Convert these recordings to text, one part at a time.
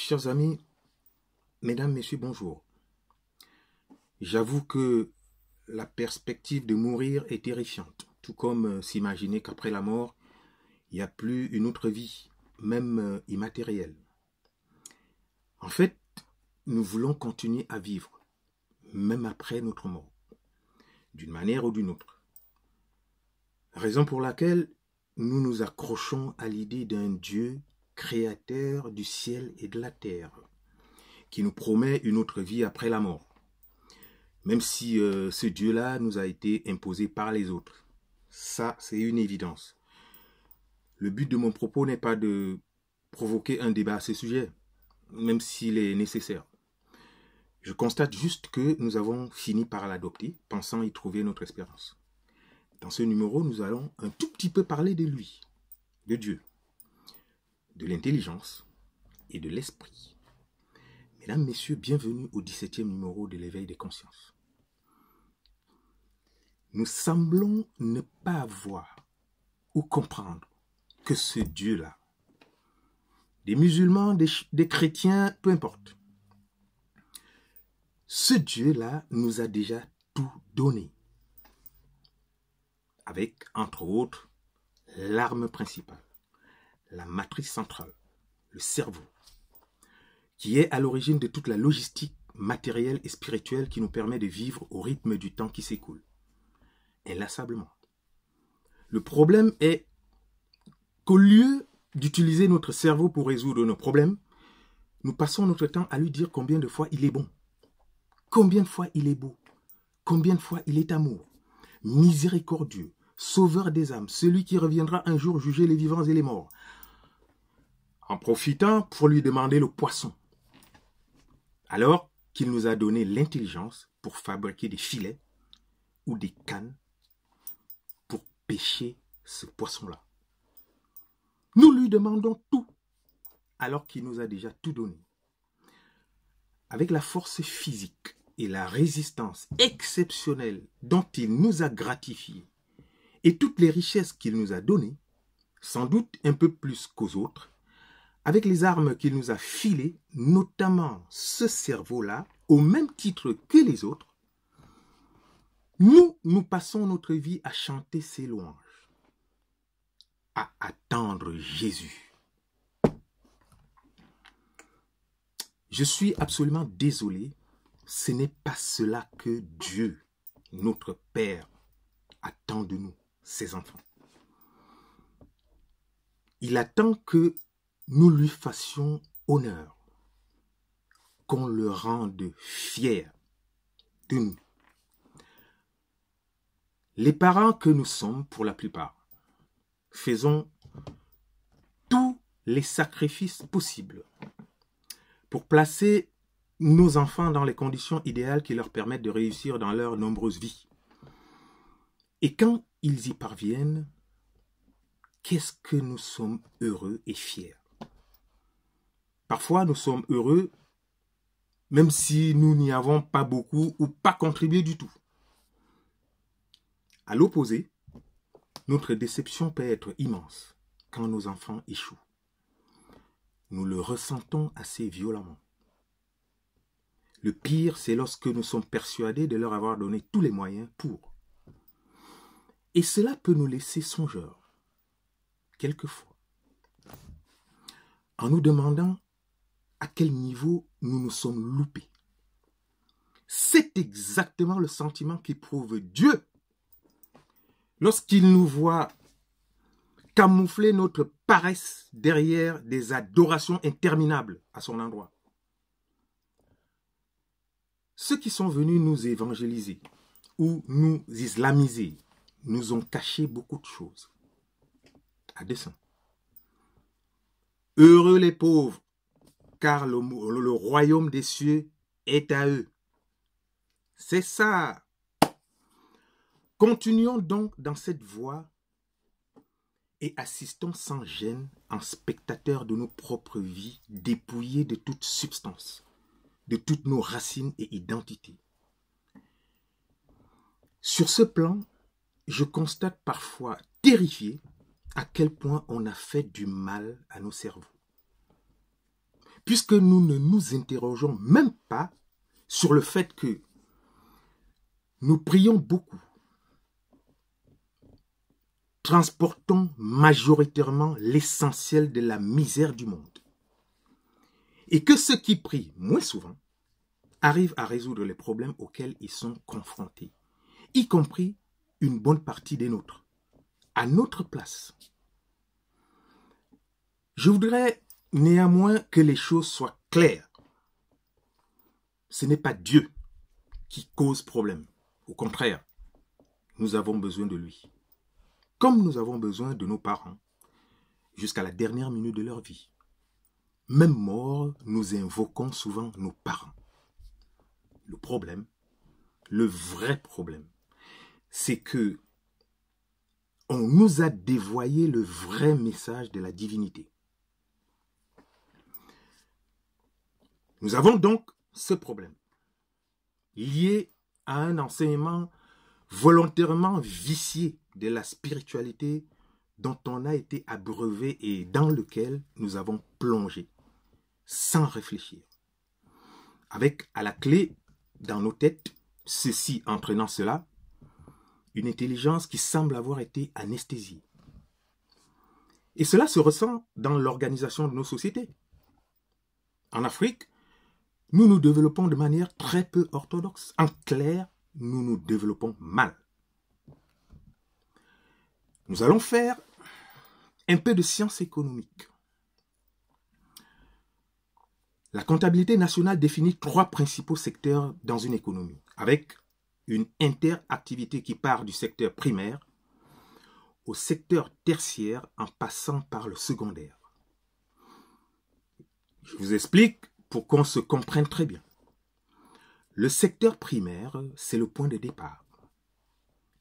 Chers amis, mesdames, messieurs, bonjour. J'avoue que la perspective de mourir est terrifiante, tout comme s'imaginer qu'après la mort, il n'y a plus une autre vie, même immatérielle. En fait, nous voulons continuer à vivre, même après notre mort, d'une manière ou d'une autre. Raison pour laquelle nous nous accrochons à l'idée d'un Dieu créateur du ciel et de la terre, qui nous promet une autre vie après la mort. Même si ce Dieu-là nous a été imposé par les autres. Ça, c'est une évidence. Le but de mon propos n'est pas de provoquer un débat à ce sujet, même s'il est nécessaire. Je constate juste que nous avons fini par l'adopter, pensant y trouver notre espérance. Dans ce numéro, nous allons un tout petit peu parler de lui, de Dieu, de l'intelligence et de l'esprit. Mesdames, messieurs, bienvenue au 17e numéro de l'éveil des consciences. Nous semblons ne pas voir ou comprendre que ce Dieu-là, des musulmans, des chrétiens, peu importe, ce Dieu-là nous a déjà tout donné, avec, entre autres, l'arme principale, la matrice centrale, le cerveau, qui est à l'origine de toute la logistique matérielle et spirituelle qui nous permet de vivre au rythme du temps qui s'écoule, inlassablement. Le problème est qu'au lieu d'utiliser notre cerveau pour résoudre nos problèmes, nous passons notre temps à lui dire combien de fois il est bon, combien de fois il est beau, combien de fois il est amour, miséricordieux, sauveur des âmes, celui qui reviendra un jour juger les vivants et les morts, en profitant pour lui demander le poisson, alors qu'il nous a donné l'intelligence pour fabriquer des filets ou des cannes pour pêcher ce poisson-là. Nous lui demandons tout, alors qu'il nous a déjà tout donné. Avec la force physique et la résistance exceptionnelle dont il nous a gratifiés, et toutes les richesses qu'il nous a données, sans doute un peu plus qu'aux autres, avec les armes qu'il nous a filées, notamment ce cerveau-là, au même titre que les autres, nous passons notre vie à chanter ses louanges, à attendre Jésus. Je suis absolument désolé, ce n'est pas cela que Dieu, notre Père, attend de nous, ses enfants. Il attend que nous lui fassions honneur, qu'on le rende fier de nous. Les parents que nous sommes, pour la plupart, faisons tous les sacrifices possibles pour placer nos enfants dans les conditions idéales qui leur permettent de réussir dans leurs nombreuses vies. Et quand ils y parviennent, qu'est-ce que nous sommes heureux et fiers. Parfois, nous sommes heureux, même si nous n'y avons pas beaucoup ou pas contribué du tout. À l'opposé, notre déception peut être immense quand nos enfants échouent. Nous le ressentons assez violemment. Le pire, c'est lorsque nous sommes persuadés de leur avoir donné tous les moyens pour. Et cela peut nous laisser songeurs, quelquefois, en nous demandant à quel niveau nous nous sommes loupés. C'est exactement le sentiment qu'éprouve Dieu lorsqu'il nous voit camoufler notre paresse derrière des adorations interminables à son endroit. Ceux qui sont venus nous évangéliser ou nous islamiser nous ont caché beaucoup de choses à dessein. Heureux les pauvres, car le royaume des cieux est à eux. C'est ça. Continuons donc dans cette voie et assistons sans gêne en spectateurs de nos propres vies dépouillées de toute substance, de toutes nos racines et identités. Sur ce plan, je constate parfois terrifié à quel point on a fait du mal à nos cerveaux. puisque nous ne nous interrogeons même pas sur le fait que nous prions beaucoup, transportons majoritairement l'essentiel de la misère du monde, et que ceux qui prient moins souvent arrivent à résoudre les problèmes auxquels ils sont confrontés, y compris une bonne partie des nôtres, à notre place. Je voudrais néanmoins que les choses soient claires. Ce n'est pas Dieu qui cause problème. Au contraire, nous avons besoin de lui. Comme nous avons besoin de nos parents jusqu'à la dernière minute de leur vie. Même morts, nous invoquons souvent nos parents. Le problème, le vrai problème, c'est que on nous a dévoyé le vrai message de la divinité. Nous avons donc ce problème lié à un enseignement volontairement vicié de la spiritualité dont on a été abreuvé et dans lequel nous avons plongé sans réfléchir. Avec à la clé, dans nos têtes, ceci entraînant cela, une intelligence qui semble avoir été anesthésiée. Et cela se ressent dans l'organisation de nos sociétés. En Afrique, nous nous développons de manière très peu orthodoxe. En clair, nous nous développons mal. Nous allons faire un peu de sciences économiques. La comptabilité nationale définit 3 principaux secteurs dans une économie, avec une interactivité qui part du secteur primaire au secteur tertiaire en passant par le secondaire. Je vous explique pour qu'on se comprenne très bien. Le secteur primaire, c'est le point de départ.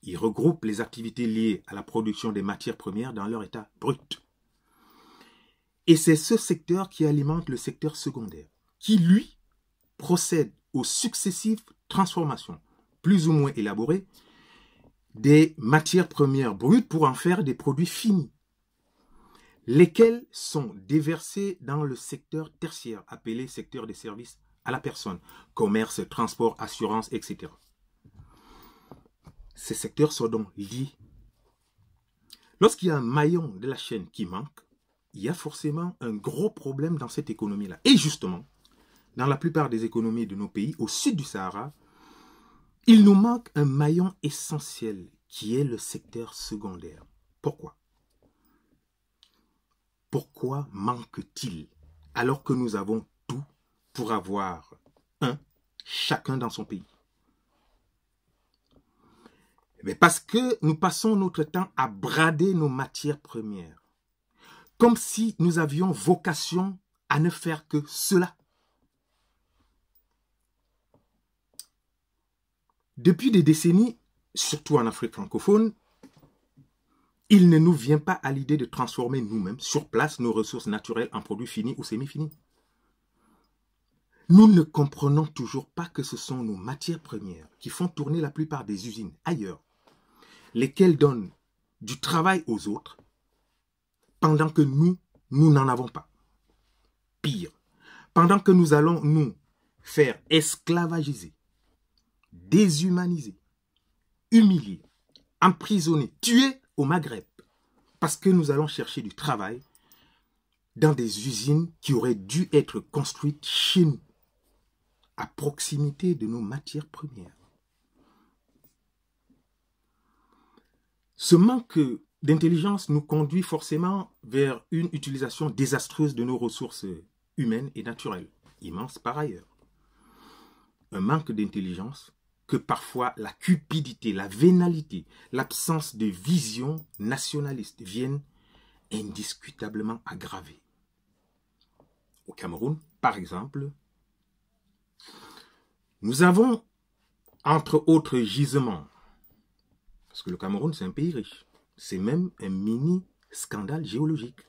Il regroupe les activités liées à la production des matières premières dans leur état brut. Et c'est ce secteur qui alimente le secteur secondaire, qui, lui, procède aux successives transformations, plus ou moins élaborées, des matières premières brutes pour en faire des produits finis, lesquels sont déversés dans le secteur tertiaire, appelé secteur des services à la personne, commerce, transport, assurance, etc. Ces secteurs sont donc liés. Lorsqu'il y a un maillon de la chaîne qui manque, il y a forcément un gros problème dans cette économie-là. Et justement, dans la plupart des économies de nos pays, au sud du Sahara, il nous manque un maillon essentiel qui est le secteur secondaire. Pourquoi? Pourquoi manque-t-il alors que nous avons tout pour avoir chacun dans son pays? Mais parce que nous passons notre temps à brader nos matières premières, comme si nous avions vocation à ne faire que cela. Depuis des décennies, surtout en Afrique francophone, il ne nous vient pas à l'idée de transformer nous-mêmes sur place nos ressources naturelles en produits finis ou semi-finis. Nous ne comprenons toujours pas que ce sont nos matières premières qui font tourner la plupart des usines ailleurs, lesquelles donnent du travail aux autres, pendant que nous n'en avons pas. Pire, pendant que nous allons nous faire esclavagiser, déshumaniser, humilier, emprisonner, tuer au Maghreb, parce que nous allons chercher du travail dans des usines qui auraient dû être construites chez nous, à proximité de nos matières premières. Ce manque d'intelligence nous conduit forcément vers une utilisation désastreuse de nos ressources humaines et naturelles, immenses par ailleurs. Un manque d'intelligence que parfois la cupidité, la vénalité, l'absence de vision nationaliste viennent indiscutablement aggraver. Au Cameroun, par exemple, nous avons, entre autres gisements, parce que le Cameroun, c'est un pays riche, c'est même un mini-scandale géologique,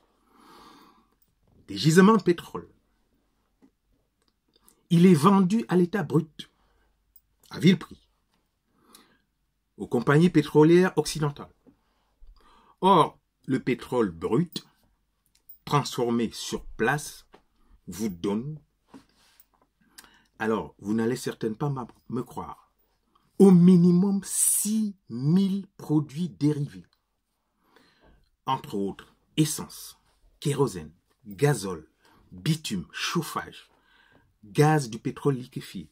des gisements de pétrole. Il est vendu à l'état brut, à vil prix, aux compagnies pétrolières occidentales. Or, le pétrole brut, transformé sur place, vous donne, alors vous n'allez certainement pas me croire, au minimum 6000 produits dérivés, entre autres essence, kérosène, gazole, bitume, chauffage, gaz du pétrole liquéfié,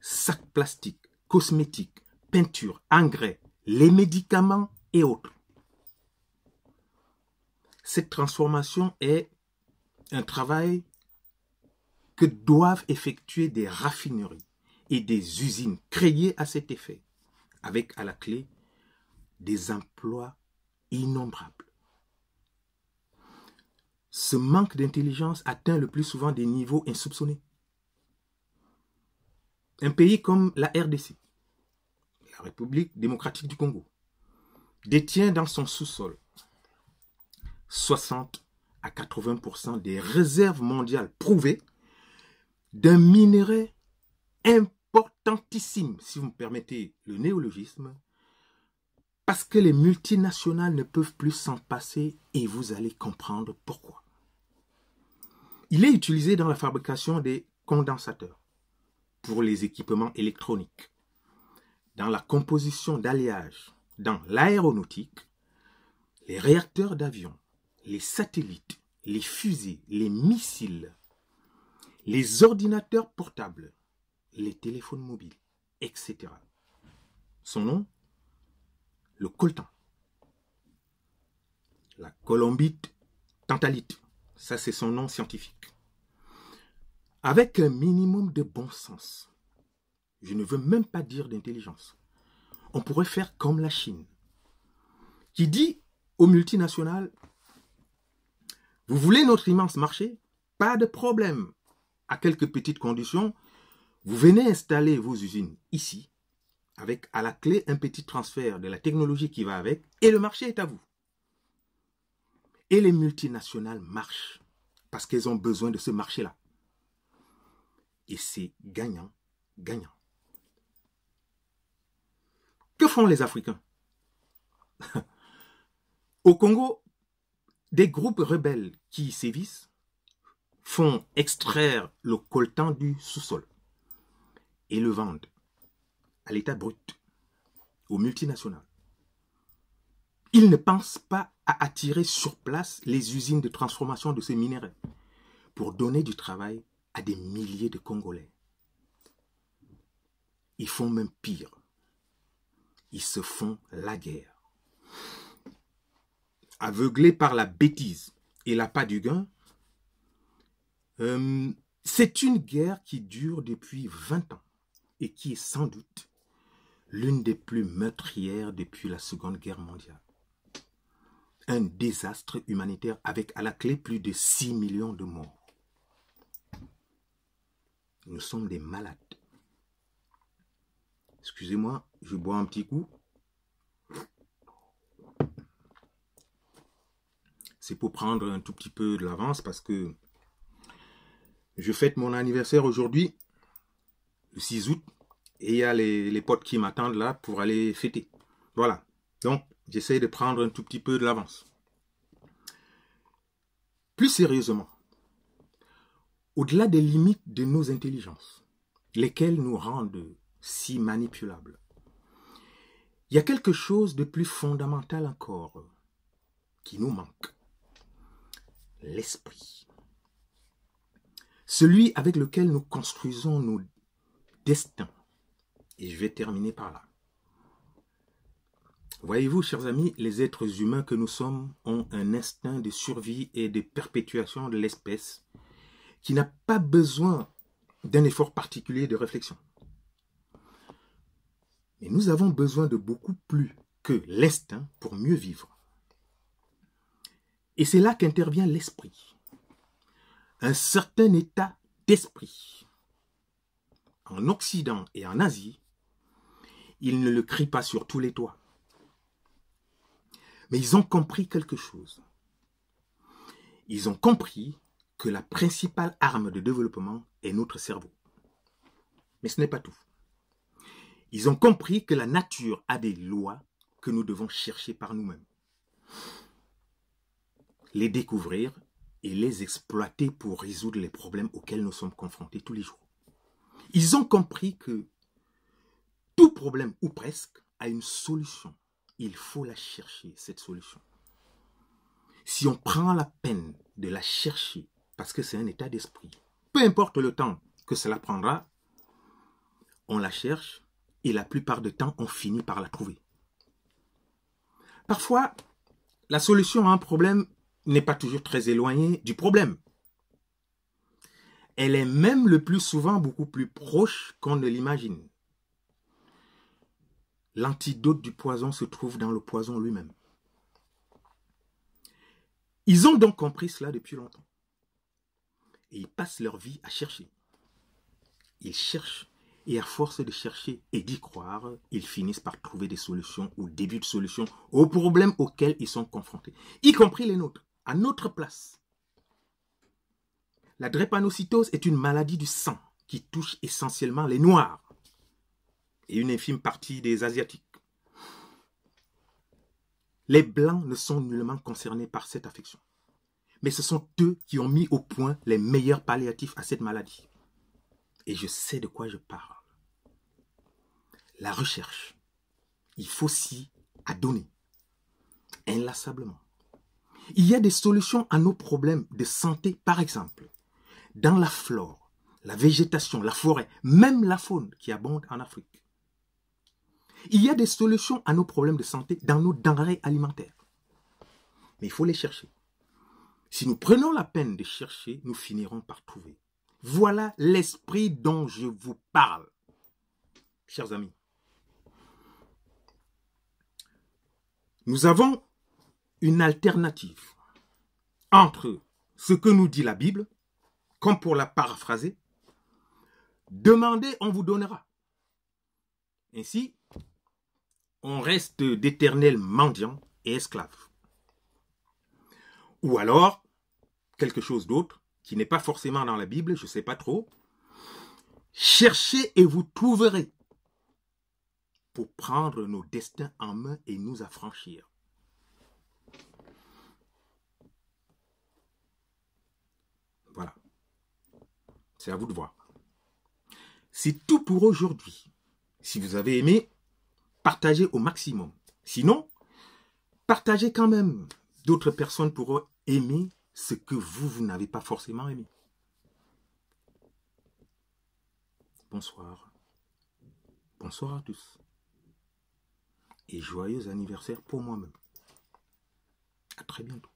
sacs plastiques, cosmétiques, peinture, engrais, les médicaments et autres. Cette transformation est un travail que doivent effectuer des raffineries et des usines créées à cet effet, avec à la clé des emplois innombrables. Ce manque d'intelligence atteint le plus souvent des niveaux insoupçonnés. Un pays comme la RDC, la République démocratique du Congo, détient dans son sous-sol 60 à 80% des réserves mondiales prouvées d'un minerai importantissime, si vous me permettez le néologisme, parce que les multinationales ne peuvent plus s'en passer et vous allez comprendre pourquoi. Il est utilisé dans la fabrication des condensateurs pour les équipements électroniques, dans la composition d'alliages, dans l'aéronautique, les réacteurs d'avion, les satellites, les fusées, les missiles, les ordinateurs portables, les téléphones mobiles, etc. Son nom, le coltan, la colombite tantalite, ça c'est son nom scientifique. Avec un minimum de bon sens, je ne veux même pas dire d'intelligence, on pourrait faire comme la Chine, qui dit aux multinationales, vous voulez notre immense marché? Pas de problème. À quelques petites conditions, vous venez installer vos usines ici, avec à la clé un petit transfert de la technologie qui va avec, et le marché est à vous. Et les multinationales marchent, parce qu'elles ont besoin de ce marché-là. Et c'est gagnant, gagnant. Que font les Africains? Au Congo, des groupes rebelles qui y sévissent font extraire le coltan du sous-sol et le vendent à l'état brut, aux multinationales. Ils ne pensent pas à attirer sur place les usines de transformation de ces minerais pour donner du travail à des milliers de Congolais. Ils font même pire. Ils se font la guerre. Aveuglés par la bêtise et l'appât du gain, c'est une guerre qui dure depuis 20 ans et qui est sans doute l'une des plus meurtrières depuis la Seconde Guerre mondiale. Un désastre humanitaire avec à la clé plus de 6 millions de morts. Nous sommes des malades. Excusez-moi, je bois un petit coup. C'est pour prendre un tout petit peu de l'avance parce que je fête mon anniversaire aujourd'hui, le 6 août, et il y a les potes qui m'attendent là pour aller fêter. Voilà. Donc, j'essaie de prendre un tout petit peu de l'avance. Plus sérieusement, au-delà des limites de nos intelligences, lesquelles nous rendent si manipulables, il y a quelque chose de plus fondamental encore qui nous manque. L'esprit. Celui avec lequel nous construisons nos destins. Et je vais terminer par là. Voyez-vous, chers amis, les êtres humains que nous sommes ont un instinct de survie et de perpétuation de l'espèce qui n'a pas besoin d'un effort particulier de réflexion. Mais nous avons besoin de beaucoup plus que l'instinct pour mieux vivre. Et c'est là qu'intervient l'esprit. Un certain état d'esprit. En Occident et en Asie, ils ne le crient pas sur tous les toits. Mais ils ont compris quelque chose. Ils ont compris que la principale arme de développement est notre cerveau. Mais ce n'est pas tout. Ils ont compris que la nature a des lois que nous devons chercher par nous-mêmes. Les découvrir et les exploiter pour résoudre les problèmes auxquels nous sommes confrontés tous les jours. Ils ont compris que tout problème, ou presque, a une solution. Il faut la chercher, cette solution. Si on prend la peine de la chercher, parce que c'est un état d'esprit, peu importe le temps que cela prendra, on la cherche et la plupart du temps, on finit par la trouver. Parfois, la solution à un problème n'est pas toujours très éloignée du problème. Elle est même le plus souvent beaucoup plus proche qu'on ne l'imagine. L'antidote du poison se trouve dans le poison lui-même. Ils ont donc compris cela depuis longtemps. Et ils passent leur vie à chercher. Ils cherchent, et à force de chercher et d'y croire, ils finissent par trouver des solutions ou début de solutions aux problèmes auxquels ils sont confrontés, y compris les nôtres, à notre place. La drépanocytose est une maladie du sang qui touche essentiellement les Noirs et une infime partie des Asiatiques. Les Blancs ne sont nullement concernés par cette affection. Mais ce sont eux qui ont mis au point les meilleurs palliatifs à cette maladie. Et je sais de quoi je parle. La recherche, il faut s'y adonner, inlassablement. Il y a des solutions à nos problèmes de santé, par exemple, dans la flore, la végétation, la forêt, même la faune qui abonde en Afrique. Il y a des solutions à nos problèmes de santé dans nos denrées alimentaires. Mais il faut les chercher. Si nous prenons la peine de chercher, nous finirons par trouver. Voilà l'esprit dont je vous parle, chers amis. Nous avons une alternative entre ce que nous dit la Bible, comme pour la paraphraser, demandez, on vous donnera. Ainsi, on reste d'éternels mendiants et esclaves. Ou alors, quelque chose d'autre, qui n'est pas forcément dans la Bible, je ne sais pas trop, cherchez et vous trouverez pour prendre nos destins en main et nous affranchir. Voilà. C'est à vous de voir. C'est tout pour aujourd'hui. Si vous avez aimé, partagez au maximum. Sinon, partagez quand même. D'autres personnes pourront aimer ce que vous n'avez pas forcément aimé. Bonsoir. Bonsoir à tous. Et joyeux anniversaire pour moi-même. À très bientôt.